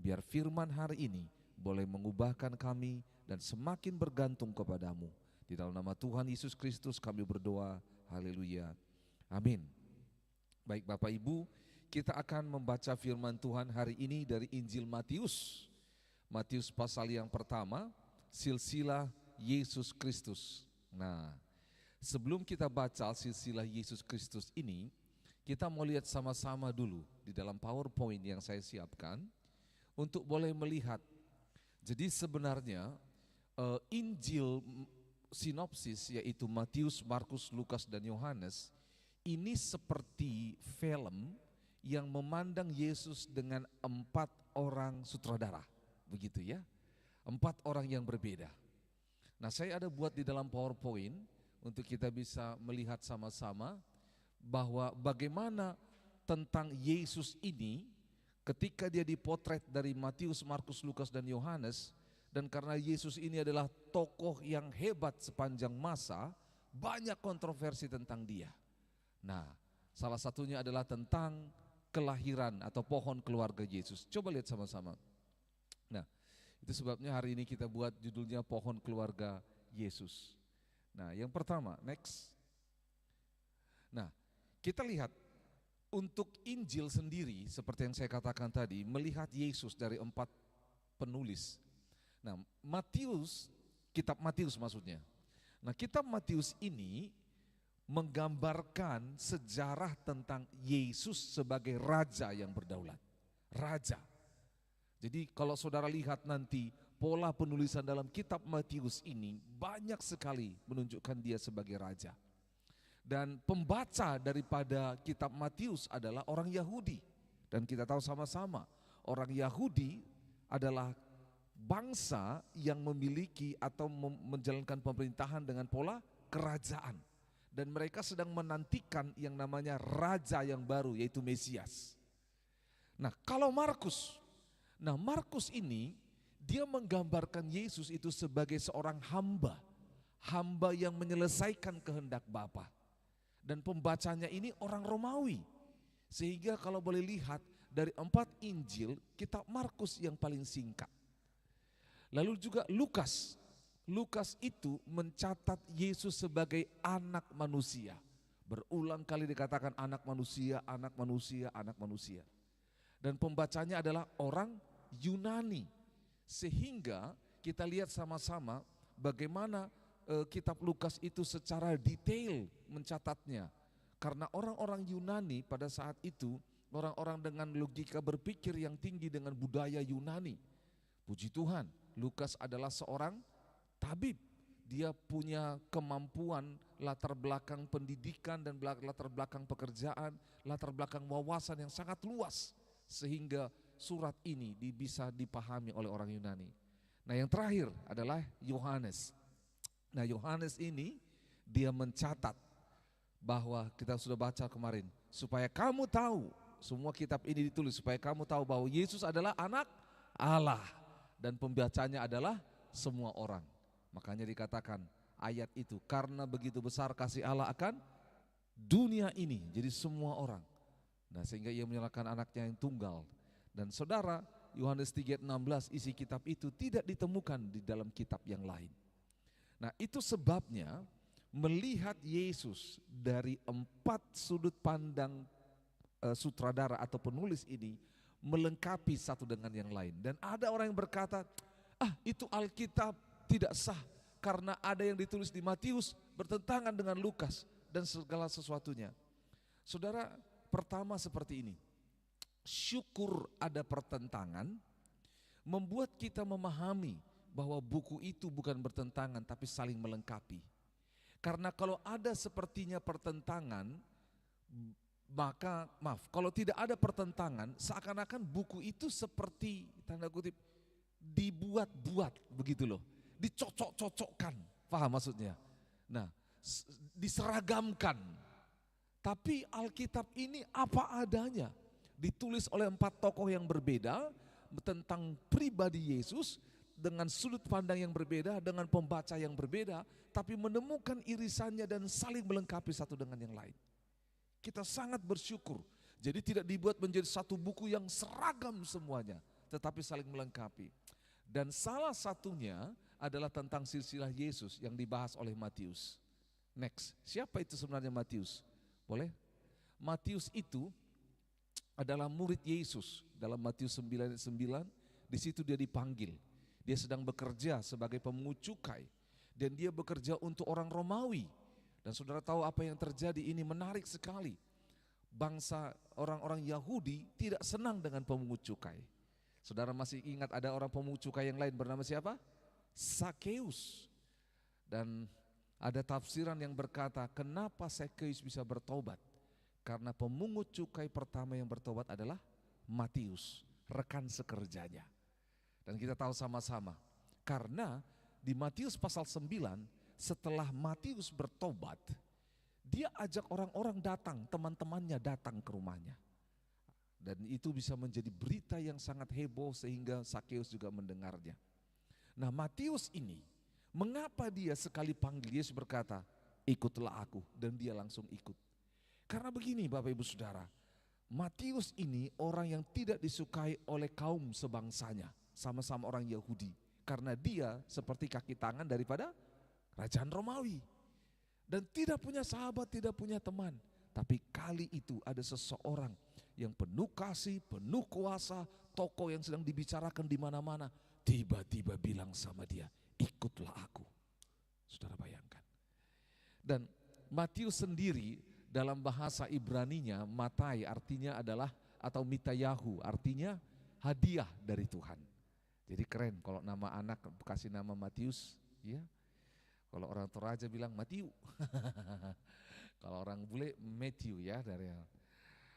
Biar firman hari ini boleh mengubahkan kami dan semakin bergantung kepadamu. Di dalam nama Tuhan Yesus Kristus kami berdoa, haleluya, amin. Baik Bapak Ibu, kita akan membaca firman Tuhan hari ini dari Injil Matius. Matius pasal yang pertama, silsilah Yesus Kristus. Nah, sebelum kita baca silsilah Yesus Kristus ini, kita mau lihat sama-sama dulu di dalam PowerPoint yang saya siapkan untuk boleh melihat. Jadi sebenarnya Injil sinopsis yaitu Matius, Markus, Lukas dan Yohanes ini seperti film yang memandang Yesus dengan 4 orang sutradara, begitu ya, 4 orang yang berbeda. Nah, saya ada buat di dalam PowerPoint untuk kita bisa melihat sama-sama bahwa bagaimana tentang Yesus ini ketika dia dipotret dari Matius, Markus, Lukas dan Yohanes. Dan karena Yesus ini adalah tokoh yang hebat sepanjang masa, banyak kontroversi tentang dia. Nah, salah satunya adalah tentang kelahiran atau pohon keluarga Yesus. Coba lihat sama-sama. Nah, itu sebabnya hari ini kita buat judulnya pohon keluarga Yesus. Nah, yang pertama, next. Nah, kita lihat untuk Injil sendiri seperti yang saya katakan tadi, melihat Yesus dari 4 penulis. Nah, Matius, kitab Matius maksudnya. Nah, kitab Matius ini menggambarkan sejarah tentang Yesus sebagai raja yang berdaulat. Raja. Jadi kalau saudara lihat nanti pola penulisan dalam kitab Matius ini banyak sekali menunjukkan dia sebagai raja. Dan pembaca daripada kitab Matius adalah orang Yahudi. Dan kita tahu sama-sama orang Yahudi adalah bangsa yang memiliki atau menjalankan pemerintahan dengan pola kerajaan. Dan mereka sedang menantikan yang namanya raja yang baru yaitu Mesias. Nah, kalau Markus, Markus ini dia menggambarkan Yesus itu sebagai seorang hamba. Hamba yang menyelesaikan kehendak Bapa. Dan pembacanya ini orang Romawi. Sehingga kalau boleh lihat dari 4 Injil, kitab Markus yang paling singkat. Lalu juga Lukas. Lukas itu mencatat Yesus sebagai anak manusia. Berulang kali dikatakan anak manusia, anak manusia, anak manusia. Dan pembacanya adalah orang Yunani. Sehingga kita lihat sama-sama bagaimana kitab Lukas itu secara detail mencatatnya. Karena orang-orang Yunani pada saat itu, orang-orang dengan logika berpikir yang tinggi dengan budaya Yunani. Puji Tuhan, Lukas adalah seorang tabib. Dia punya kemampuan, latar belakang pendidikan dan latar belakang pekerjaan, latar belakang wawasan yang sangat luas. Sehingga surat ini bisa dipahami oleh orang Yunani. Nah, yang terakhir adalah Yohanes. Nah, Yohanes ini dia mencatat bahwa kita sudah baca kemarin, supaya kamu tahu, semua kitab ini ditulis supaya kamu tahu bahwa Yesus adalah anak Allah dan pembacanya adalah semua orang. Makanya dikatakan ayat itu, karena begitu besar kasih Allah akan dunia ini, jadi semua orang. Nah, sehingga ia menyerahkan anaknya yang tunggal. Dan saudara, Yohanes 3:16 isi kitab itu tidak ditemukan di dalam kitab yang lain. Nah, itu sebabnya melihat Yesus dari 4 sudut pandang sutradara atau penulis ini melengkapi satu dengan yang lain. Dan ada orang yang berkata, itu Alkitab tidak sah karena ada yang ditulis di Matius bertentangan dengan Lukas dan segala sesuatunya. Saudara, pertama seperti ini, syukur ada pertentangan membuat kita memahami bahwa buku itu bukan bertentangan tapi saling melengkapi. Karena kalau ada sepertinya pertentangan, maka kalau tidak ada pertentangan, seakan-akan buku itu seperti tanda kutip dibuat-buat begitu loh, dicocok-cocokkan, paham maksudnya? Nah, diseragamkan. Tapi Alkitab ini apa adanya, ditulis oleh 4 tokoh yang berbeda tentang pribadi Yesus, dengan sudut pandang yang berbeda, dengan pembaca yang berbeda, tapi menemukan irisannya dan saling melengkapi satu dengan yang lain. Kita sangat bersyukur. Jadi tidak dibuat menjadi satu buku yang seragam semuanya, tetapi saling melengkapi. Dan salah satunya adalah tentang silsilah Yesus yang dibahas oleh Matius. Next, siapa itu sebenarnya Matius? Boleh? Matius itu adalah murid Yesus. Dalam Matius 9:9, di situ dia dipanggil. Dia sedang bekerja sebagai pemungut cukai dan dia bekerja untuk orang Romawi. Dan saudara tahu apa yang terjadi, ini menarik sekali. Bangsa orang-orang Yahudi tidak senang dengan pemungut cukai. Saudara masih ingat ada orang pemungut cukai yang lain bernama siapa? Sakeus. Dan ada tafsiran yang berkata, kenapa Sakeus bisa bertobat? Karena pemungut cukai pertama yang bertobat adalah Matius, rekan sekerjanya. Dan kita tahu sama-sama, karena di Matius pasal 9, setelah Matius bertobat, dia ajak orang-orang datang, teman-temannya datang ke rumahnya. Dan itu bisa menjadi berita yang sangat heboh sehingga Sakeus juga mendengarnya. Nah, Matius ini, mengapa dia sekali panggil Yesus berkata, ikutlah aku, dan dia langsung ikut. Karena begini Bapak Ibu Saudara, Matius ini orang yang tidak disukai oleh kaum sebangsanya, sama-sama orang Yahudi. Karena dia seperti kaki tangan daripada kerajaan Romawi. Dan tidak punya sahabat, tidak punya teman. Tapi kali itu ada seseorang yang penuh kasih, penuh kuasa, tokoh yang sedang dibicarakan di mana-mana. Tiba-tiba bilang sama dia, ikutlah aku. Saudara bayangkan. Dan Matius sendiri dalam bahasa Ibraninya, Matai artinya adalah, atau Mitayahu artinya hadiah dari Tuhan. Jadi keren kalau nama anak kasih nama Matius, ya. Kalau orang Toraja bilang Matiu. Kalau orang bule Matthew ya dari.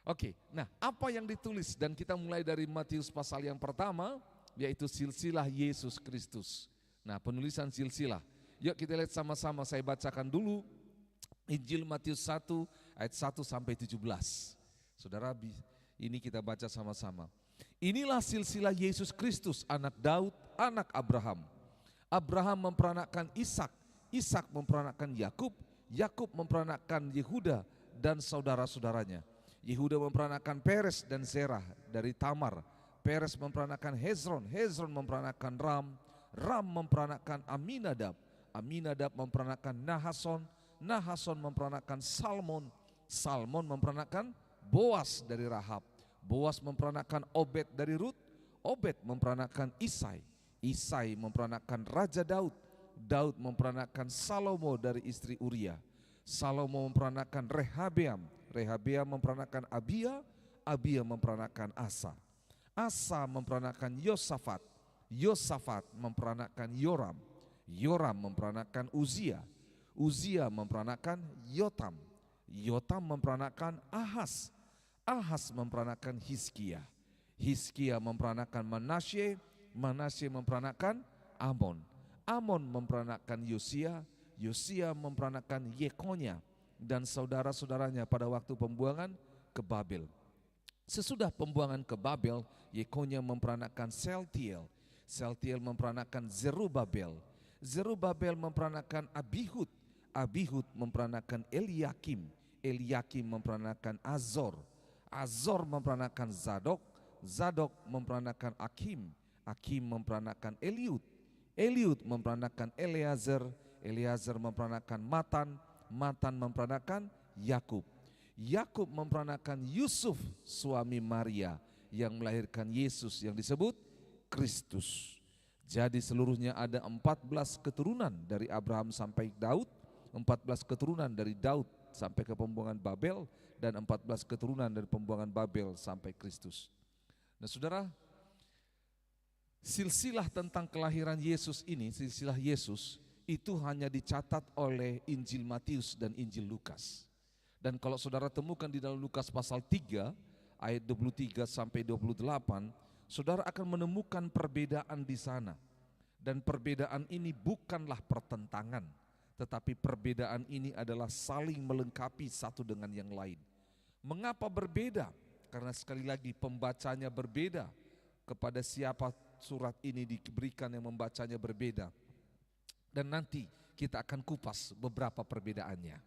Oke, nah apa yang ditulis, dan kita mulai dari Matius pasal yang pertama, yaitu silsilah Yesus Kristus. Nah, penulisan silsilah. Yuk kita lihat sama-sama, saya bacakan dulu Injil Matius 1 ayat 1 sampai 17. Saudara, ini kita baca sama-sama. Inilah silsilah Yesus Kristus, anak Daud, anak Abraham. Abraham memperanakkan Ishak, Ishak memperanakkan Yakub, Yakub memperanakkan Yehuda dan saudara-saudaranya. Yehuda memperanakkan Peres dan Zerah dari Tamar. Peres memperanakkan Hezron, Hezron memperanakkan Ram, Ram memperanakkan Aminadab, Aminadab memperanakkan Nahason, Nahason memperanakkan Salmon, Salmon memperanakkan Boas dari Rahab, Boas memperanakkan Obed dari Rut, Obed memperanakkan Isai, Isai memperanakkan Raja Daud, Daud memperanakkan Salomo dari istri Uria, Salomo memperanakkan Rehabeam, Rehabeam memperanakkan Abia, Abia memperanakkan Asa, Asa memperanakkan Yosafat, Yosafat memperanakkan Yoram, Yoram memperanakkan Uzia, Uzia memperanakkan Yotam, Yotam memperanakkan Ahaz, Ahaz memperanakkan Hizkia, Hizkia memperanakkan Manasye, Manasye memperanakkan Amon, Amon memperanakkan Yosia, Yosia memperanakkan Yekonya dan saudara-saudaranya pada waktu pembuangan ke Babel. Sesudah pembuangan ke Babel, Yekonya memperanakkan Seltiel, Seltiel memperanakkan Zerubabel, Zerubabel memperanakkan Abihud, Abihud memperanakkan Eliakim, Eliakim memperanakkan Azor, Azor memperanakkan Zadok, Zadok memperanakkan Akim, Akim memperanakkan Eliud, Eliud memperanakkan Eleazar, Eleazar memperanakkan Matan, Matan memperanakkan Yakub, Yakub memperanakkan Yusuf suami Maria yang melahirkan Yesus yang disebut Kristus. Jadi seluruhnya ada 14 keturunan dari Abraham sampai Daud, 14 keturunan dari Daud sampai ke pembuangan Babel, dan 14 keturunan dari pembuangan Babel sampai Kristus. Nah saudara, silsilah tentang kelahiran Yesus ini, silsilah Yesus itu hanya dicatat oleh Injil Matius dan Injil Lukas. Dan kalau saudara temukan di dalam Lukas pasal 3 ayat 23 sampai 28, saudara akan menemukan perbedaan di sana. Dan perbedaan ini bukanlah pertentangan, tetapi perbedaan ini adalah saling melengkapi satu dengan yang lain. Mengapa berbeda? Karena sekali lagi pembacanya berbeda, kepada siapa surat ini diberikan yang membacanya berbeda. Dan nanti kita akan kupas beberapa perbedaannya.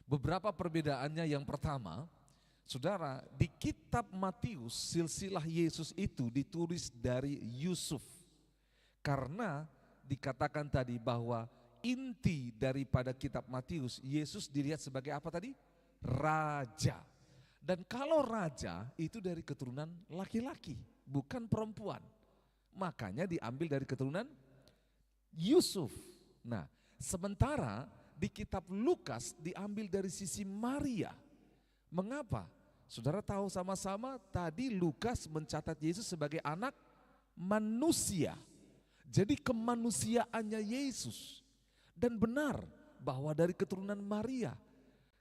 Beberapa perbedaannya, yang pertama, Saudara, di kitab Matius silsilah Yesus itu ditulis dari Yusuf. Karena dikatakan tadi bahwa inti daripada kitab Matius, Yesus dilihat sebagai apa tadi? Raja. Dan kalau raja itu dari keturunan laki-laki, bukan perempuan. Makanya diambil dari keturunan Yusuf. Nah, sementara di kitab Lukas diambil dari sisi Maria. Mengapa? Saudara tahu sama-sama tadi Lukas mencatat Yesus sebagai anak manusia. Jadi kemanusiaannya Yesus. Dan benar bahwa dari keturunan Maria.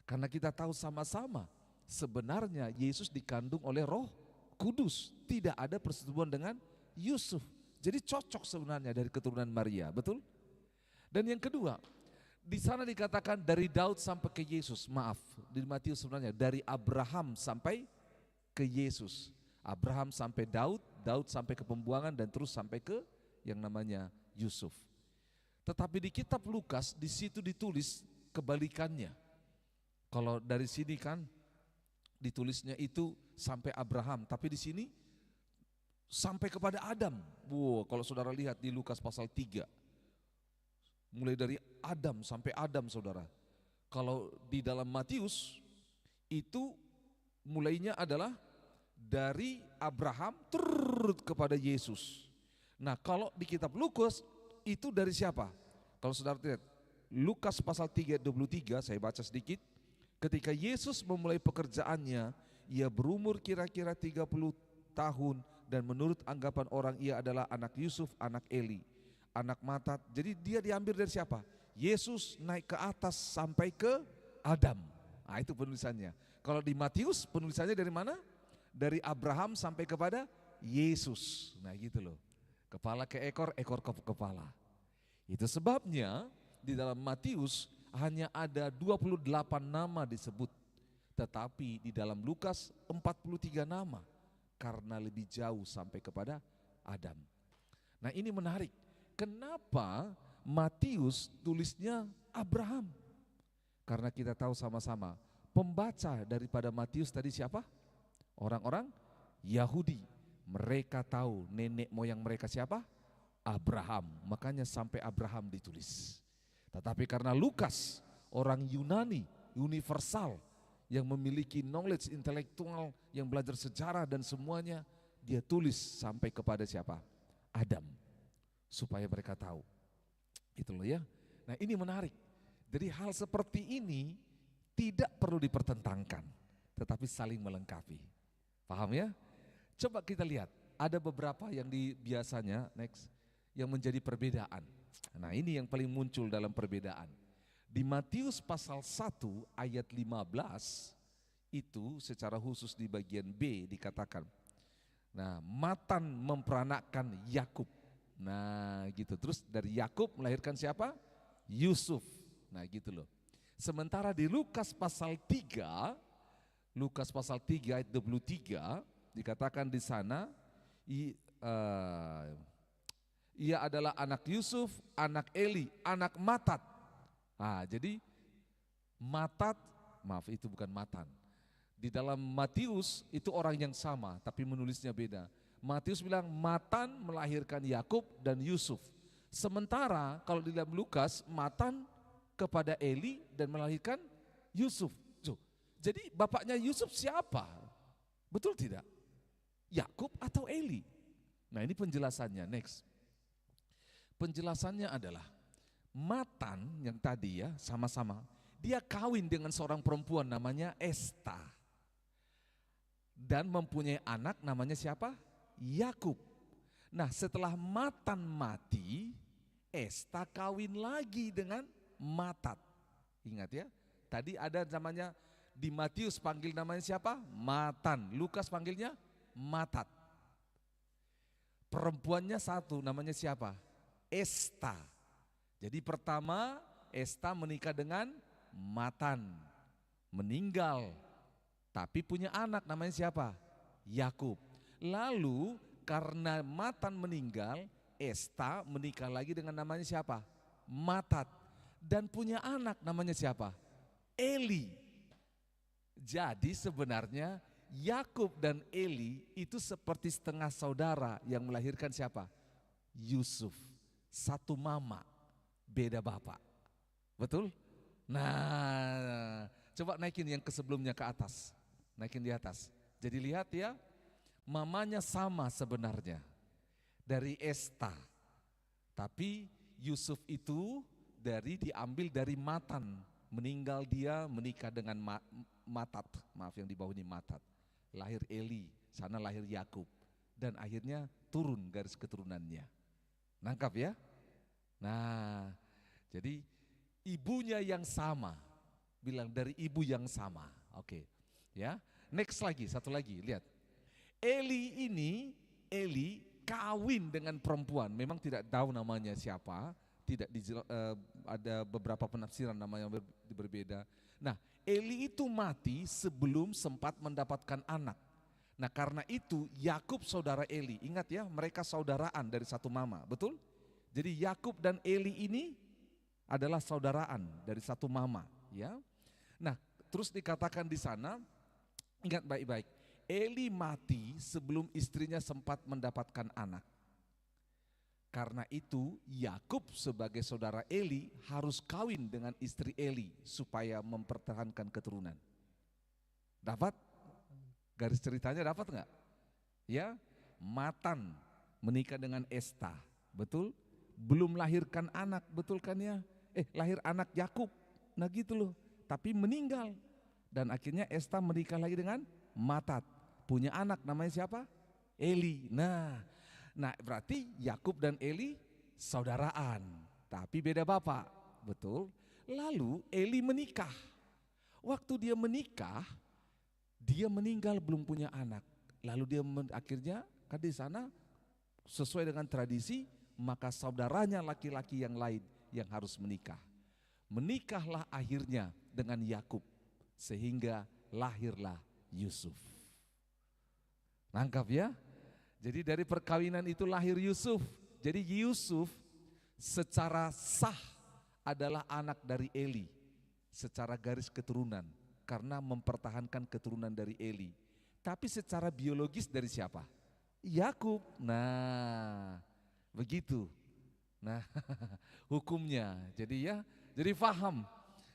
Karena kita tahu sama-sama sebenarnya Yesus dikandung oleh Roh Kudus. Tidak ada persetubuhan dengan Yusuf. Jadi cocok sebenarnya dari keturunan Maria, betul? Dan yang kedua, di sana dikatakan dari Daud sampai ke Yesus. Maaf, di Matius sebenarnya dari Abraham sampai ke Yesus. Abraham sampai Daud, Daud sampai ke pembuangan dan terus sampai ke yang namanya Yusuf. Tetapi di kitab Lukas di situ ditulis kebalikannya. Kalau dari sini kan ditulisnya itu sampai Abraham, tapi di sini sampai kepada Adam. Wow, kalau saudara lihat di Lukas pasal 3. Mulai dari Adam sampai Adam, saudara. Kalau di dalam Matius itu mulainya adalah dari Abraham turut kepada Yesus. Nah, kalau di kitab Lukas itu dari siapa? Kalau saudara lihat Lukas pasal 3 ayat 23, saya baca sedikit. Ketika Yesus memulai pekerjaannya, ia berumur kira-kira 30 tahun dan menurut anggapan orang ia adalah anak Yusuf, anak Eli, anak Matat. Jadi dia diambil dari siapa? Yesus naik ke atas sampai ke Adam. Nah, itu penulisannya. Kalau di Matius penulisannya dari mana? Dari Abraham sampai kepada Yesus. Nah, gitu loh. Kepala ke ekor, ekor ke kepala. Itu sebabnya di dalam Matius hanya ada 28 nama disebut. Tetapi di dalam Lukas 43 nama. Karena lebih jauh sampai kepada Adam. Nah, ini menarik. Kenapa Matius tulisnya Abraham? Karena kita tahu sama-sama pembaca daripada Matius tadi siapa? Orang-orang Yahudi. Mereka tahu nenek moyang mereka siapa? Abraham. Makanya sampai Abraham ditulis. Tetapi karena Lukas orang Yunani, universal, yang memiliki knowledge intelektual, yang belajar sejarah dan semuanya, dia tulis sampai kepada siapa? Adam. Supaya mereka tahu. Itu loh ya. Nah, ini menarik. Jadi hal seperti ini tidak perlu dipertentangkan, tetapi saling melengkapi. Paham ya? Coba kita lihat, ada beberapa yang biasanya next yang menjadi perbedaan. Nah, ini yang paling muncul dalam perbedaan. Di Matius pasal 1 ayat 15 itu secara khusus di bagian B dikatakan. Nah, Matan memperanakkan Yakub. Nah, gitu. Terus dari Yakub melahirkan siapa? Yusuf. Nah, gitu loh. Sementara di Lukas pasal 3 ayat 23 dikatakan di sana ia adalah anak Yusuf, anak Eli, anak Matat. Nah, jadi Matat, maaf itu bukan Matan. Di dalam Matius itu orang yang sama tapi menulisnya beda. Matius bilang Matan melahirkan Yakub dan Yusuf. Sementara kalau di dalam Lukas Matan kepada Eli dan melahirkan Yusuf. Jadi bapaknya Yusuf siapa? Betul tidak? Yakub atau Eli? Nah, ini penjelasannya, next. Penjelasannya adalah Matan yang tadi ya sama-sama, dia kawin dengan seorang perempuan namanya Esta. Dan mempunyai anak namanya siapa? Yakub. Nah, setelah Matan mati, Esta kawin lagi dengan Matat. Ingat ya, tadi ada namanya di Matius panggil namanya siapa? Matan. Lukas panggilnya Matat. Perempuannya satu, namanya siapa? Esta. Jadi pertama Esta menikah dengan Matan, meninggal, tapi punya anak namanya siapa? Yakub. Lalu karena Matan meninggal, Esta menikah lagi dengan namanya siapa? Matat. Dan punya anak namanya siapa? Eli. Jadi sebenarnya Yakub dan Eli itu seperti setengah saudara yang melahirkan siapa? Yusuf. Satu mama, beda bapak. Betul? Nah, coba naikin yang sebelumnya ke atas. Naikin di atas. Jadi lihat ya, mamanya sama sebenarnya. Dari Esta. Tapi Yusuf itu diambil dari Matan. Meninggal dia menikah dengan Matat. Maaf yang di bawah ini Matat. Lahir Eli, sana lahir Yakub. Dan akhirnya turun garis keturunannya. Nangkap ya? Nah, jadi ibunya yang sama. Bilang dari ibu yang sama. Oke. Ya. Next lagi, satu lagi, lihat. Eli kawin dengan perempuan. Memang tidak tahu namanya siapa, tidak ada beberapa penafsiran namanya berbeda. Nah, Eli itu mati sebelum sempat mendapatkan anak. Nah, karena itu Yakub saudara Eli. Ingat ya, mereka saudaraan dari satu mama, betul? Jadi Yakub dan Eli ini adalah saudaraan dari satu mama, ya. Nah, terus dikatakan di sana, ingat baik-baik, Eli mati sebelum istrinya sempat mendapatkan anak. Karena itu Yakub sebagai saudara Eli harus kawin dengan istri Eli supaya mempertahankan keturunan. Dapat? Garis ceritanya dapat nggak? Ya, Matan menikah dengan Esta, betul? Belum lahirkan anak, betul kan ya? Lahir anak Yakub, nah gitu loh. Tapi meninggal dan akhirnya Esta menikah lagi dengan Matat, punya anak namanya siapa? Eli. Nah berarti Yakub dan Eli saudaraan, tapi beda bapak, betul? Lalu Eli menikah. Waktu dia menikah, dia meninggal belum punya anak. Lalu dia akhirnya kan di sana sesuai dengan tradisi, maka saudaranya laki-laki yang lain yang harus menikah. Menikahlah akhirnya dengan Yakub sehingga lahirlah Yusuf. Nangkap ya? Jadi dari perkawinan itu lahir Yusuf. Jadi Yusuf secara sah adalah anak dari Eli secara garis keturunan karena mempertahankan keturunan dari Eli. Tapi secara biologis dari siapa? Yakub. Nah, begitu. Nah, hukumnya. Jadi faham.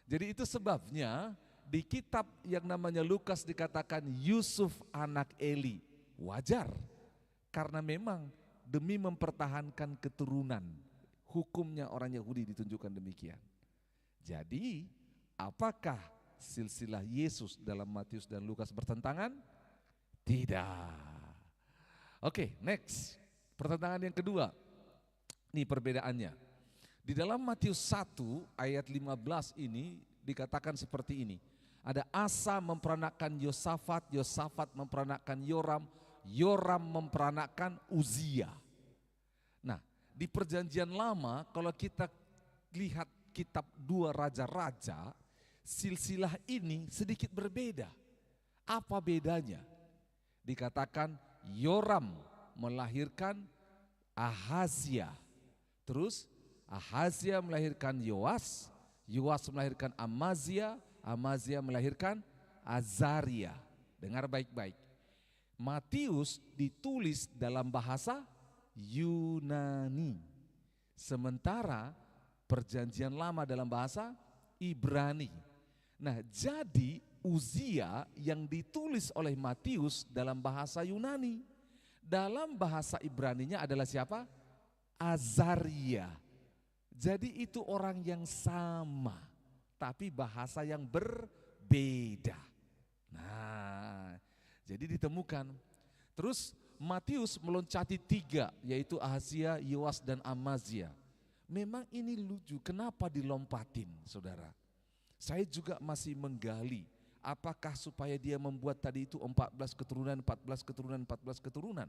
Jadi itu sebabnya di kitab yang namanya Lukas dikatakan Yusuf anak Eli. Wajar. Karena memang demi mempertahankan keturunan. Hukumnya orang Yahudi ditunjukkan demikian. Jadi, apakah silsilah Yesus dalam Matius dan Lukas bertentangan? Tidak. Oke, next. Pertentangan yang kedua. Ini perbedaannya. Di dalam Matius 1 ayat 15 ini dikatakan seperti ini. Ada Asa memperanakkan Yosafat, Yosafat memperanakkan Yoram, Yoram memperanakkan Uzia. Nah, di perjanjian lama kalau kita lihat kitab 2 Raja-Raja, silsilah ini sedikit berbeda. Apa bedanya? Dikatakan Yoram melahirkan Ahazia. Terus Ahazia melahirkan Yoas, Yoas melahirkan Amazia, Amazia melahirkan Azaria. Dengar baik-baik. Matius ditulis dalam bahasa Yunani. Sementara perjanjian lama dalam bahasa Ibrani. Nah, jadi Uzia yang ditulis oleh Matius dalam bahasa Yunani. Dalam bahasa Ibraninya adalah siapa? Azaria. Jadi itu orang yang sama, tapi bahasa yang berbeda. Nah, jadi ditemukan. Terus Matius meloncati 3, yaitu Ahazia, Yoas, dan Amazia. Memang ini lucu, kenapa dilompatin, saudara? Saya juga masih menggali, apakah supaya dia membuat tadi itu 14 keturunan, 14 keturunan, 14 keturunan.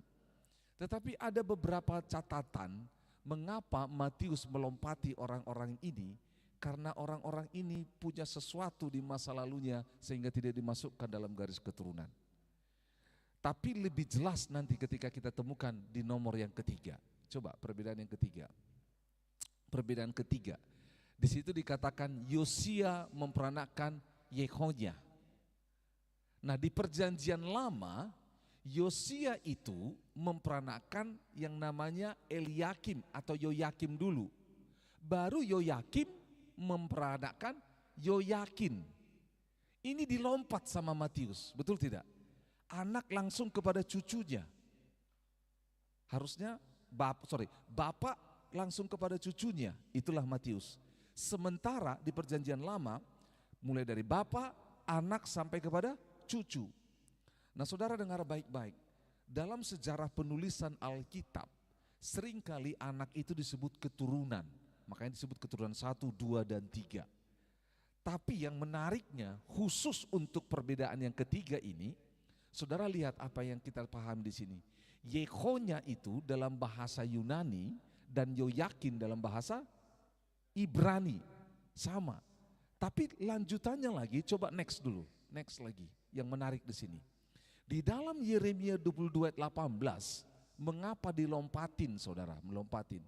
Tetapi ada beberapa catatan mengapa Matius melompati orang-orang ini, karena orang-orang ini punya sesuatu di masa lalunya sehingga tidak dimasukkan dalam garis keturunan. Tapi lebih jelas nanti ketika kita temukan di nomor yang ketiga. Coba perbedaan yang ketiga. Perbedaan ketiga. Di situ dikatakan Yosia memperanakkan Yehonya. Nah, di perjanjian lama, Yosia itu memperanakan yang namanya Eliakim atau Yoyakim dulu. Baru Yoyakim memperanakan Yoyakin. Ini dilompat sama Matius, betul tidak? Anak langsung kepada cucunya. Harusnya bapak langsung kepada cucunya, itulah Matius. Sementara di perjanjian lama, mulai dari bapak, anak sampai kepada cucu. Nah, saudara dengar baik-baik, dalam sejarah penulisan Alkitab, seringkali anak itu disebut keturunan, makanya disebut keturunan 1, 2, dan 3. Tapi yang menariknya, khusus untuk perbedaan yang ketiga ini, saudara lihat apa yang kita paham di sini. Yekonya itu dalam bahasa Yunani dan Yoyakin dalam bahasa Ibrani, sama. Tapi lanjutannya lagi, coba next dulu, next lagi, yang menarik di sini. Di dalam Yeremia 22 ayat 18, mengapa dilompatin saudara, melompatin?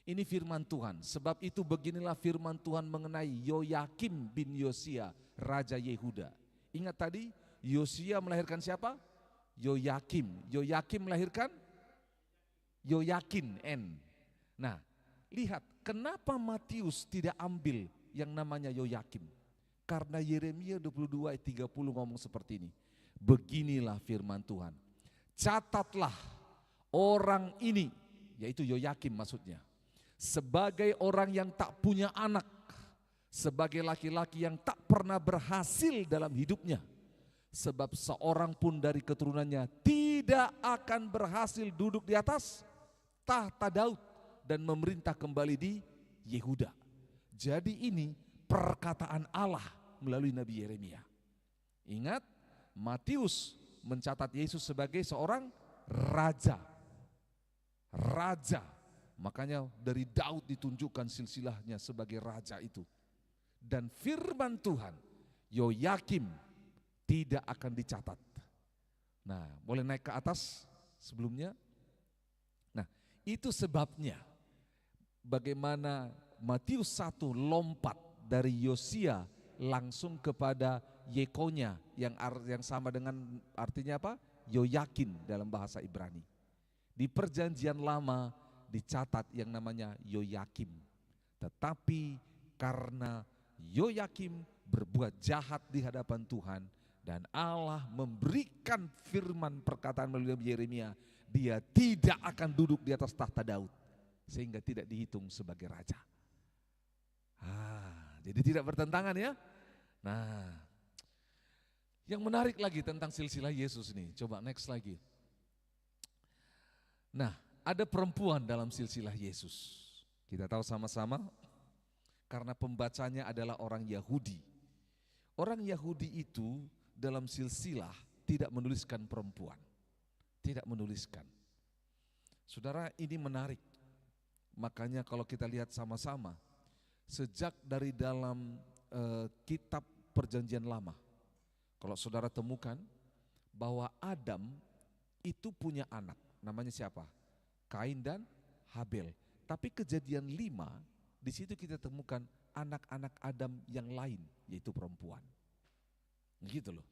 Ini firman Tuhan, sebab itu beginilah firman Tuhan mengenai Yoyakim bin Yosia, Raja Yehuda. Ingat tadi, Yosia melahirkan siapa? Yoyakim. Yoyakim melahirkan Yoyakin, N. Nah, lihat, kenapa Matius tidak ambil yang namanya Yoyakim? Karena Yeremia 22 ayat 30 ngomong seperti ini. Beginilah firman Tuhan, catatlah orang ini, yaitu Yoyakim maksudnya, sebagai orang yang tak punya anak, sebagai laki-laki yang tak pernah berhasil dalam hidupnya, sebab seorang pun dari keturunannya tidak akan berhasil duduk di atas tahta Daud dan memerintah kembali di Yehuda. Jadi ini perkataan Allah melalui Nabi Yeremia. Ingat, Matius mencatat Yesus sebagai seorang raja. Raja. Makanya dari Daud ditunjukkan silsilahnya sebagai raja itu. Dan firman Tuhan, Yoyakim tidak akan dicatat. Nah, boleh naik ke atas sebelumnya. Nah, itu sebabnya bagaimana Matius 1 lompat dari Yosia langsung kepada Yekonya yang sama dengan artinya apa? Yoyakin dalam bahasa Ibrani. Di perjanjian lama dicatat yang namanya Yoyakim. Tetapi karena Yoyakim berbuat jahat di hadapan Tuhan dan Allah memberikan firman perkataan melalui Yeremia, dia tidak akan duduk di atas tahta Daud sehingga tidak dihitung sebagai raja. Jadi tidak bertentangan ya. Nah, yang menarik lagi tentang silsilah Yesus nih, coba next lagi. Nah, ada perempuan dalam silsilah Yesus. Kita tahu sama-sama karena pembacanya adalah orang Yahudi. Orang Yahudi itu dalam silsilah tidak menuliskan perempuan. Tidak menuliskan. Saudara, ini menarik. Makanya kalau kita lihat sama-sama, sejak dari dalam kitab perjanjian lama, kalau saudara temukan bahwa Adam itu punya anak, namanya siapa? Kain dan Habel. Tapi kejadian 5, di situ kita temukan anak-anak Adam yang lain, yaitu perempuan. Gitu loh.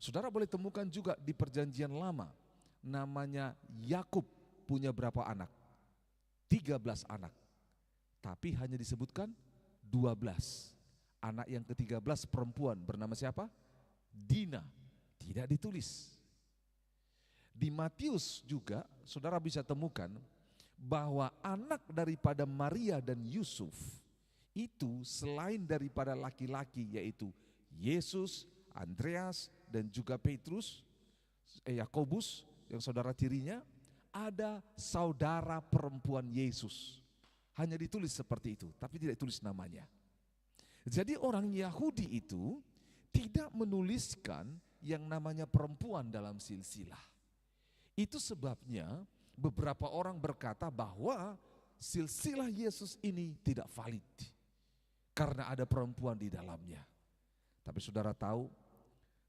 Saudara boleh temukan juga di perjanjian lama, namanya Yakub punya berapa anak? 13 anak. Tapi hanya disebutkan 12. Anak yang ke-13 perempuan bernama siapa? Dina, tidak ditulis. Di Matius juga saudara bisa temukan bahwa anak daripada Maria dan Yusuf itu selain daripada laki-laki yaitu Yesus, Andreas dan juga Petrus, Yakobus yang saudara tirinya, ada saudara perempuan Yesus. Hanya ditulis seperti itu, tapi tidak ditulis namanya. Jadi orang Yahudi itu tidak menuliskan yang namanya perempuan dalam silsilah. Itu sebabnya beberapa orang berkata bahwa silsilah Yesus ini tidak valid karena ada perempuan di dalamnya. Tapi saudara tahu,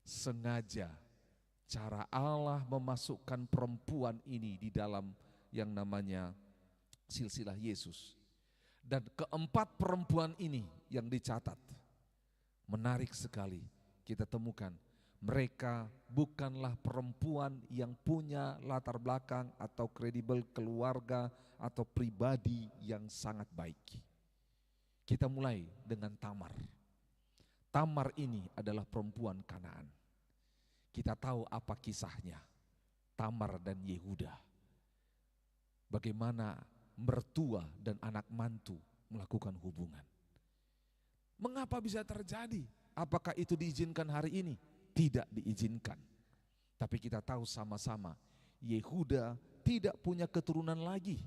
sengaja cara Allah memasukkan perempuan ini di dalam yang namanya silsilah Yesus. Dan keempat perempuan ini yang dicatat. Menarik sekali kita temukan Mereka bukanlah perempuan yang punya latar belakang atau kredibel keluarga atau pribadi yang sangat baik. Kita mulai dengan Tamar. Tamar ini adalah perempuan Kanaan. Kita tahu apa kisahnya, Tamar dan Yehuda. Bagaimana mertua dan anak mantu melakukan hubungan. Mengapa bisa terjadi? Apakah itu diizinkan hari ini? Tidak diizinkan. Tapi kita tahu sama-sama, Yehuda tidak punya keturunan lagi.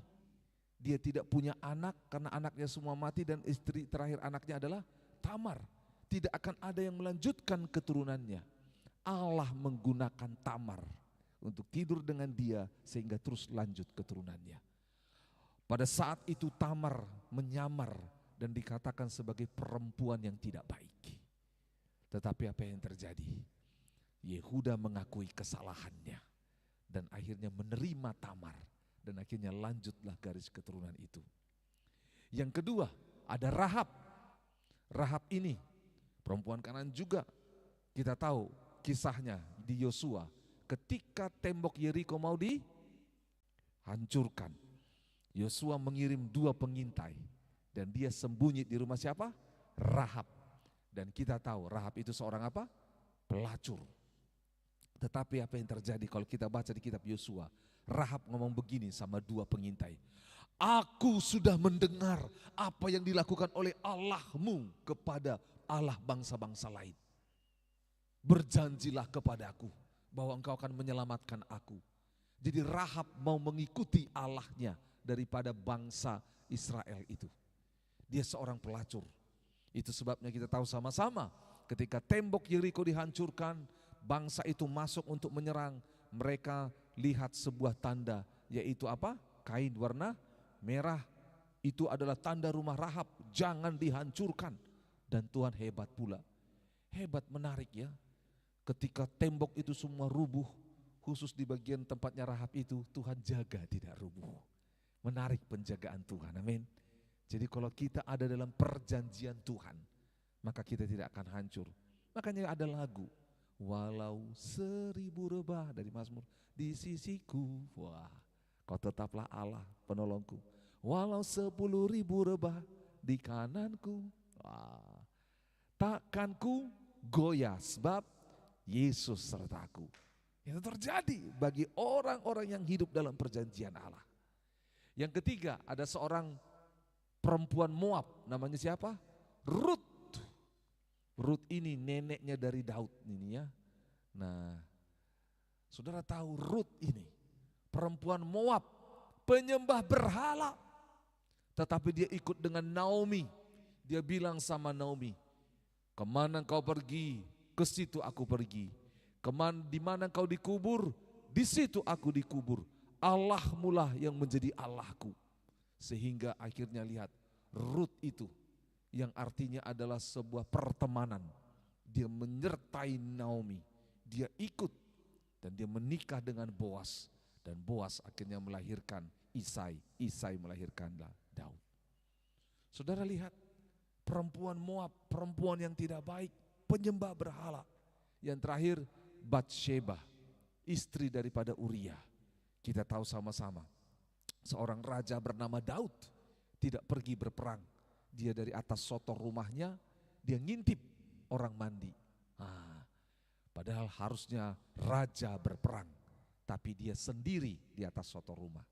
Dia tidak punya anak karena anaknya semua mati dan istri terakhir anaknya adalah Tamar. Tidak akan ada yang melanjutkan keturunannya. Allah menggunakan Tamar untuk tidur dengan dia sehingga terus lanjut keturunannya. Pada saat itu Tamar menyamar dan dikatakan sebagai perempuan yang tidak baik. Tetapi apa yang terjadi? Yehuda mengakui kesalahannya dan akhirnya menerima Tamar dan akhirnya lanjutlah garis keturunan itu. Yang kedua ada Rahab. Rahab ini perempuan Kanaan juga. Kita tahu kisahnya di Yosua ketika tembok Yeriko mau dihancurkan. Yosua mengirim 2 pengintai dan dia sembunyi di rumah siapa? Rahab. Dan kita tahu Rahab itu seorang apa? Pelacur. Tetapi apa yang terjadi kalau kita baca di kitab Yosua? Rahab ngomong begini sama 2 pengintai. Aku sudah mendengar apa yang dilakukan oleh Allahmu kepada Allah bangsa-bangsa lain. Berjanjilah kepadaku bahwa engkau akan menyelamatkan aku. Jadi Rahab mau mengikuti Allahnya daripada bangsa Israel itu. Dia seorang pelacur. Itu sebabnya kita tahu sama-sama ketika tembok Yeriko dihancurkan, bangsa itu masuk untuk menyerang. Mereka lihat sebuah tanda, yaitu apa? Kain warna merah. Itu adalah tanda rumah Rahab, jangan dihancurkan. Dan Tuhan hebat pula. Hebat, menarik ya. Ketika tembok itu semua rubuh, khusus di bagian tempatnya Rahab itu, Tuhan jaga tidak rubuh. Menarik penjagaan Tuhan, amin. Jadi kalau kita ada dalam perjanjian Tuhan, maka kita tidak akan hancur. Makanya ada lagu, walau 1000 rebah dari Mazmur di sisiku, wah, kau tetaplah Allah penolongku. Walau 10.000 rebah di kananku, wah, takkan ku goyah sebab Yesus sertaku. Itu terjadi bagi orang-orang yang hidup dalam perjanjian Allah. Yang ketiga ada seorang perempuan Moab, namanya siapa? Rut. Rut ini neneknya dari Daud ini ya. Nah, saudara tahu Rut ini perempuan Moab, penyembah berhala. Tetapi dia ikut dengan Naomi. Dia bilang sama Naomi, kemana kau pergi, ke situ aku pergi. Di mana kau dikubur, di situ aku dikubur. Allahmu lah yang menjadi Allahku. Sehingga akhirnya lihat Rut itu yang artinya adalah sebuah pertemanan. Dia menyertai Naomi, dia ikut dan dia menikah dengan Boas. Dan Boas akhirnya melahirkan Isai, Isai melahirkanlah Daud. Saudara lihat perempuan Moab, perempuan yang tidak baik, penyembah berhala. Yang terakhir Batsheba, istri daripada Uria. Kita tahu sama-sama seorang raja bernama Daud tidak pergi berperang. Dia dari atas sotor rumahnya, dia ngintip orang mandi. Padahal harusnya raja berperang, tapi dia sendiri di atas sotor rumah.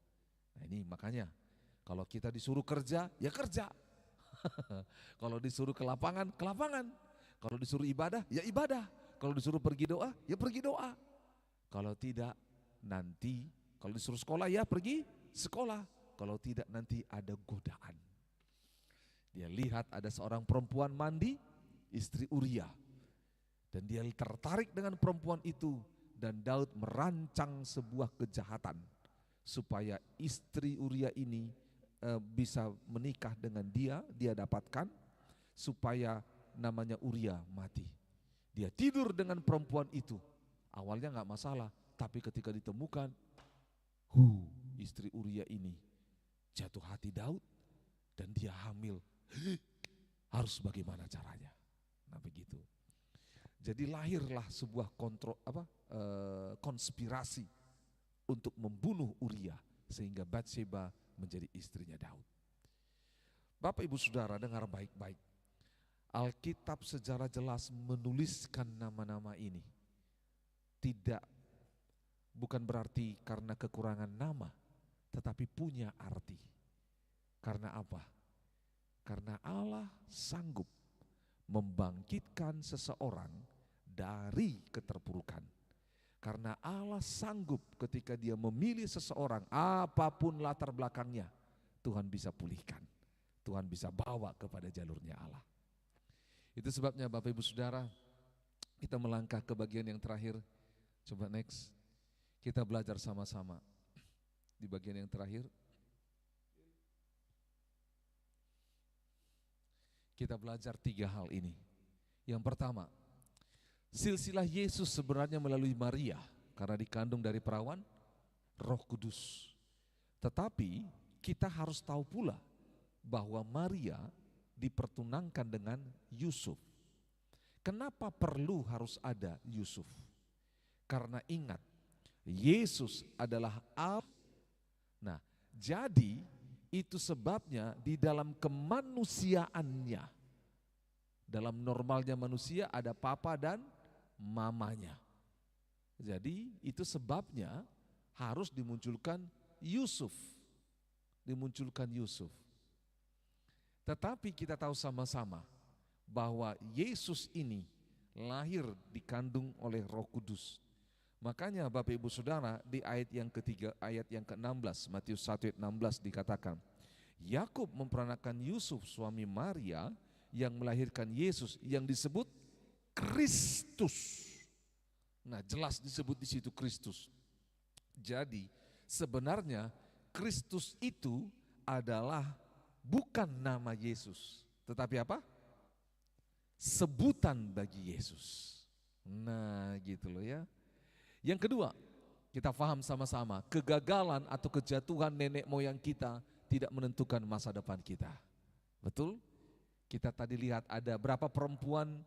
Nah ini makanya kalau kita disuruh kerja, ya kerja. Kalau disuruh ke lapangan, ke lapangan. Kalau disuruh ibadah, ya ibadah. Kalau disuruh pergi doa, ya pergi doa. Kalau tidak nanti, kalau disuruh sekolah ya pergi sekolah. Kalau tidak nanti ada godaan. Dia lihat ada seorang perempuan mandi, istri Uria. Dan dia tertarik dengan perempuan itu. Dan Daud merancang sebuah kejahatan. Supaya istri Uria ini bisa menikah dengan dia dapatkan. Supaya namanya Uria mati. Dia tidur dengan perempuan itu. Awalnya gak masalah. Tapi ketika ditemukan, istri Uria ini jatuh hati Daud dan dia hamil. Harus bagaimana caranya? Nah begitu. Jadi lahirlah sebuah konspirasi untuk membunuh Uria sehingga Batseba menjadi istrinya Daud. Bapak Ibu Saudara, dengar baik-baik. Alkitab secara jelas menuliskan nama-nama ini. Bukan berarti karena kekurangan nama, tetapi punya arti. Karena apa? Karena Allah sanggup membangkitkan seseorang dari keterpurukan. Karena Allah sanggup ketika Dia memilih seseorang, apapun latar belakangnya, Tuhan bisa pulihkan. Tuhan bisa bawa kepada jalurnya Allah. Itu sebabnya Bapak Ibu Saudara, kita melangkah ke bagian yang terakhir. Coba next. Kita belajar sama-sama. Di bagian yang terakhir, kita belajar 3 hal ini. Yang pertama, silsilah Yesus sebenarnya melalui Maria karena dikandung dari perawan Roh Kudus. Tetapi kita harus tahu pula bahwa Maria dipertunangkan dengan Yusuf. Kenapa perlu harus ada Yusuf? Karena ingat, Yesus adalah Allah. Nah, jadi itu sebabnya di dalam kemanusiaannya, dalam normalnya manusia ada papa dan mamanya. Jadi itu sebabnya harus dimunculkan Yusuf. Tetapi kita tahu sama-sama bahwa Yesus ini lahir dikandung oleh Roh Kudus. Makanya Bapak Ibu Saudara, di ayat yang ketiga, ayat yang ke-16, Matius 1 ayat 16 dikatakan, Yakub memperanakan Yusuf suami Maria yang melahirkan Yesus yang disebut Kristus. Nah, jelas disebut di situ Kristus. Jadi sebenarnya Kristus itu adalah bukan nama Yesus, tetapi apa? Sebutan bagi Yesus. Nah, gitu loh ya. Yang kedua, kita paham sama-sama, kegagalan atau kejatuhan nenek moyang kita tidak menentukan masa depan kita. Betul? Kita tadi lihat ada berapa perempuan,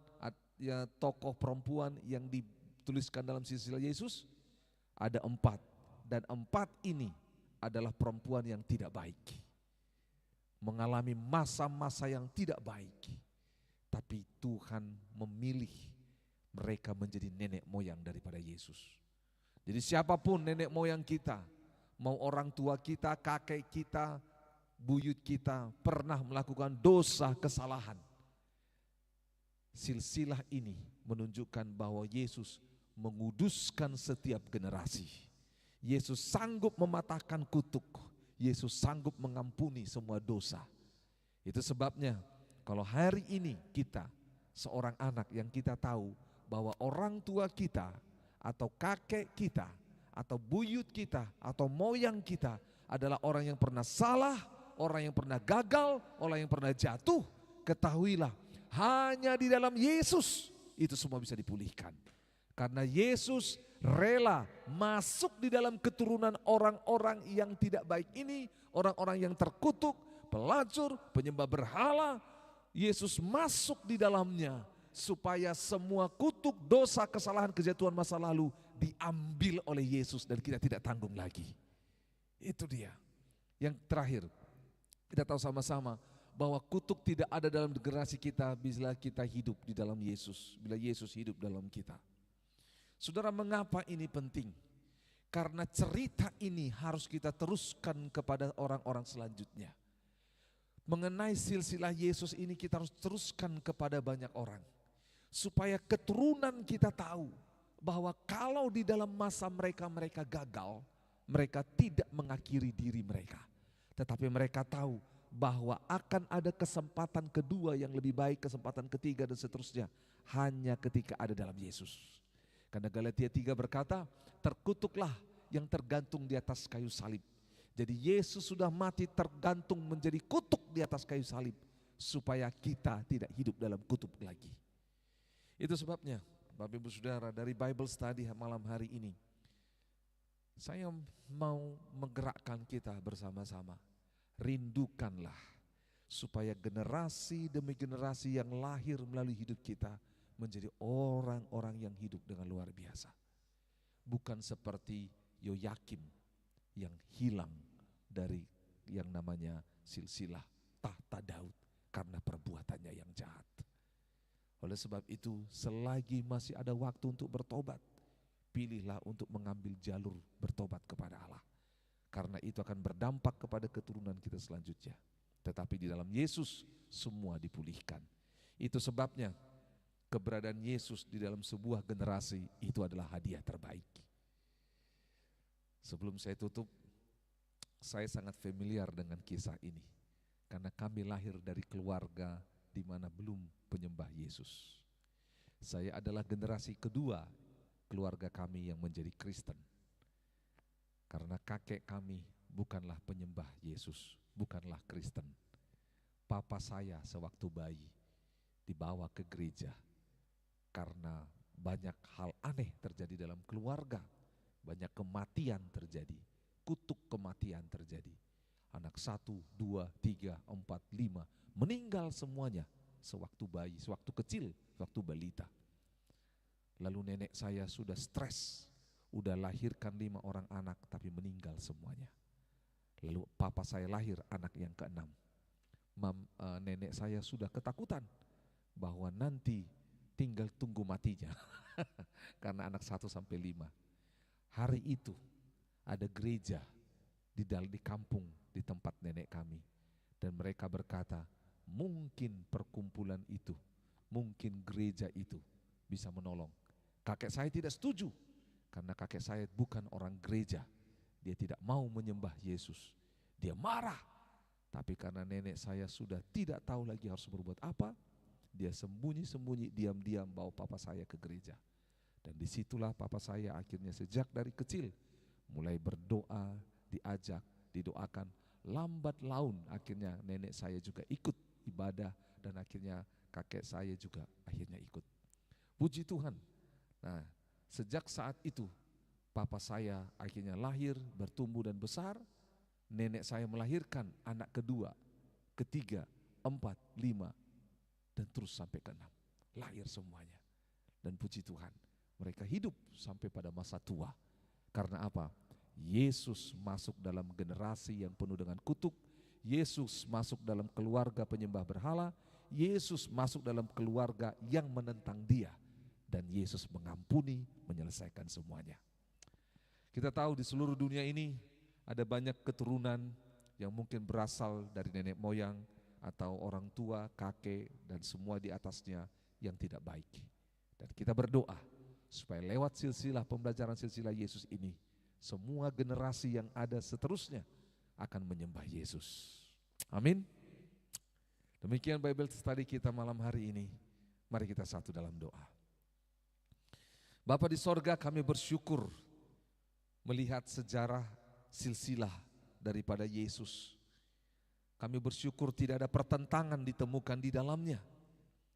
ya, tokoh perempuan yang dituliskan dalam silsilah Yesus? Ada 4. Dan 4 ini adalah perempuan yang tidak baik. Mengalami masa-masa yang tidak baik. Tapi Tuhan memilih mereka menjadi nenek moyang daripada Yesus. Jadi siapapun nenek moyang kita, mau orang tua kita, kakek kita, buyut kita pernah melakukan dosa, kesalahan. Silsilah ini menunjukkan bahwa Yesus menguduskan setiap generasi. Yesus sanggup mematahkan kutuk. Yesus sanggup mengampuni semua dosa. Itu sebabnya kalau hari ini kita seorang anak yang kita tahu bahwa orang tua kita atau kakek kita atau buyut kita atau moyang kita adalah orang yang pernah salah, orang yang pernah gagal, orang yang pernah jatuh, ketahuilah hanya di dalam Yesus itu semua bisa dipulihkan. Karena Yesus rela masuk di dalam keturunan orang-orang yang tidak baik ini, orang-orang yang terkutuk, pelacur, penyembah berhala. Yesus masuk di dalamnya supaya semua kutuk, dosa, kesalahan, kejatuhan masa lalu diambil oleh Yesus dan kita tidak tanggung lagi. Itu dia. Yang terakhir, kita tahu sama-sama bahwa kutuk tidak ada dalam generasi kita bila kita hidup di dalam Yesus, bila Yesus hidup dalam kita. Saudara, mengapa ini penting? Karena cerita ini harus kita teruskan kepada orang-orang selanjutnya. Mengenai silsilah Yesus ini kita harus teruskan kepada banyak orang. Supaya keturunan kita tahu bahwa kalau di dalam masa mereka gagal, mereka tidak mengakhiri diri mereka. Tetapi mereka tahu bahwa akan ada kesempatan kedua yang lebih baik, kesempatan ketiga dan seterusnya. Hanya ketika ada dalam Yesus. Karena Galatia 3 berkata, terkutuklah yang tergantung di atas kayu salib. Jadi Yesus sudah mati tergantung menjadi kutuk di atas kayu salib. Supaya kita tidak hidup dalam kutuk lagi. Itu sebabnya Bapak Ibu Saudara, dari Bible Study malam hari ini, saya mau menggerakkan kita bersama-sama. Rindukanlah supaya generasi demi generasi yang lahir melalui hidup kita menjadi orang-orang yang hidup dengan luar biasa. Bukan seperti Yoyakim yang hilang dari yang namanya silsilah tahta Daud karena perbuatannya yang jahat. Oleh sebab itu, selagi masih ada waktu untuk bertobat, pilihlah untuk mengambil jalur bertobat kepada Allah. Karena itu akan berdampak kepada keturunan kita selanjutnya. Tetapi di dalam Yesus semua dipulihkan. Itu sebabnya keberadaan Yesus di dalam sebuah generasi itu adalah hadiah terbaik. Sebelum saya tutup, saya sangat familiar dengan kisah ini. Karena kami lahir dari keluarga di mana belum penyembah Yesus. Saya adalah generasi kedua keluarga kami yang menjadi Kristen. Karena kakek kami bukanlah penyembah Yesus, bukanlah Kristen. Papa saya sewaktu bayi dibawa ke gereja karena banyak hal aneh terjadi dalam keluarga. Banyak kematian terjadi, kutuk kematian terjadi. Anak 1, 2, 3, 4, 5 meninggal semuanya sewaktu bayi, sewaktu kecil, waktu balita. Lalu nenek saya sudah stres, udah lahirkan 5 orang anak tapi meninggal semuanya. Lalu papa saya lahir anak yang ke-6. Nenek saya sudah ketakutan bahwa nanti tinggal tunggu matinya karena anak 1 sampai 5. Hari itu ada gereja di kampung di tempat nenek kami. Dan mereka berkata, mungkin perkumpulan itu, mungkin gereja itu bisa menolong. Kakek saya tidak setuju, karena kakek saya bukan orang gereja. Dia tidak mau menyembah Yesus. Dia marah. Tapi karena nenek saya sudah tidak tahu lagi harus berbuat apa, dia sembunyi-sembunyi, diam-diam bawa papa saya ke gereja. Dan disitulah papa saya akhirnya sejak dari kecil mulai berdoa, diajak, didoakan. Lambat laun akhirnya nenek saya juga ikut ibadah dan akhirnya kakek saya juga akhirnya ikut. Puji Tuhan. Nah, sejak saat itu papa saya akhirnya lahir, bertumbuh dan besar. Nenek saya melahirkan anak kedua, ketiga, 4, 5 dan terus sampai ke 6. Lahir semuanya. Dan puji Tuhan, mereka hidup sampai pada masa tua. Karena apa? Yesus masuk dalam generasi yang penuh dengan kutuk. Yesus masuk dalam keluarga penyembah berhala. Yesus masuk dalam keluarga yang menentang dia. Dan Yesus mengampuni, menyelesaikan semuanya. Kita tahu di seluruh dunia ini ada banyak keturunan yang mungkin berasal dari nenek moyang atau orang tua, kakek dan semua di atasnya yang tidak baik. Dan kita berdoa supaya lewat silsilah pembelajaran silsilah Yesus ini, semua generasi yang ada seterusnya akan menyembah Yesus. Amin. Demikian Bible study kita malam hari ini. Mari kita satu dalam doa. Bapa di sorga, kami bersyukur melihat sejarah silsilah daripada Yesus. Kami bersyukur tidak ada pertentangan ditemukan di dalamnya,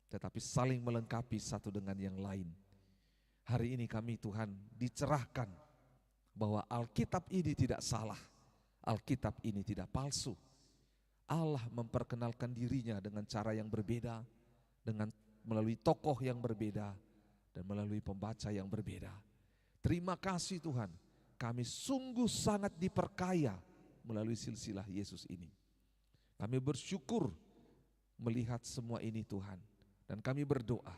tetapi saling melengkapi satu dengan yang lain. Hari ini kami Tuhan dicerahkan bahwa Alkitab ini tidak salah, Alkitab ini tidak palsu. Allah memperkenalkan dirinya dengan cara yang berbeda, dengan melalui tokoh yang berbeda, dan melalui pembaca yang berbeda. Terima kasih Tuhan, kami sungguh sangat diperkaya melalui silsilah Yesus ini. Kami bersyukur melihat semua ini Tuhan, dan kami berdoa,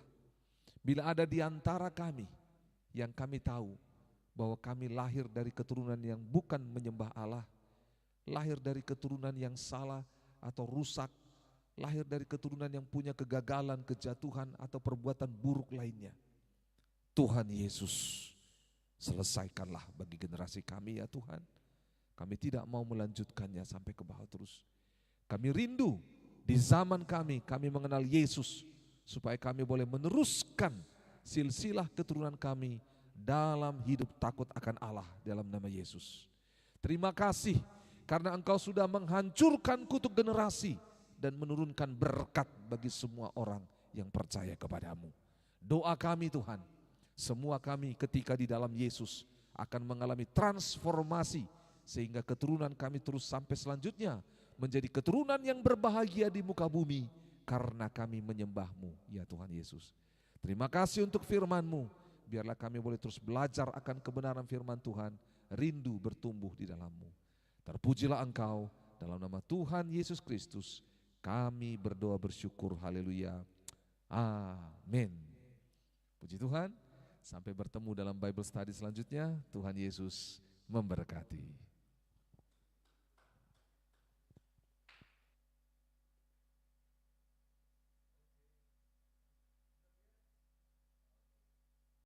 bila ada di antara kami yang kami tahu bahwa kami lahir dari keturunan yang bukan menyembah Allah, lahir dari keturunan yang salah atau rusak, lahir dari keturunan yang punya kegagalan, kejatuhan atau perbuatan buruk lainnya, Tuhan Yesus, selesaikanlah bagi generasi kami ya Tuhan. Kami tidak mau melanjutkannya sampai ke bawah terus. Kami rindu di zaman kami mengenal Yesus, supaya kami boleh meneruskan silsilah keturunan kami dalam hidup takut akan Allah dalam nama Yesus. Terima kasih karena Engkau sudah menghancurkan kutuk generasi dan menurunkan berkat bagi semua orang yang percaya kepadamu. Doa kami Tuhan, semua kami ketika di dalam Yesus akan mengalami transformasi sehingga keturunan kami terus sampai selanjutnya menjadi keturunan yang berbahagia di muka bumi karena kami menyembah-Mu ya Tuhan Yesus. Terima kasih untuk firman-Mu. Biarlah kami boleh terus belajar akan kebenaran firman Tuhan, rindu bertumbuh di dalam-Mu. Terpujilah Engkau, dalam nama Tuhan Yesus Kristus kami berdoa bersyukur, haleluya, amin. Puji Tuhan, sampai bertemu dalam Bible Study selanjutnya. Tuhan Yesus memberkati.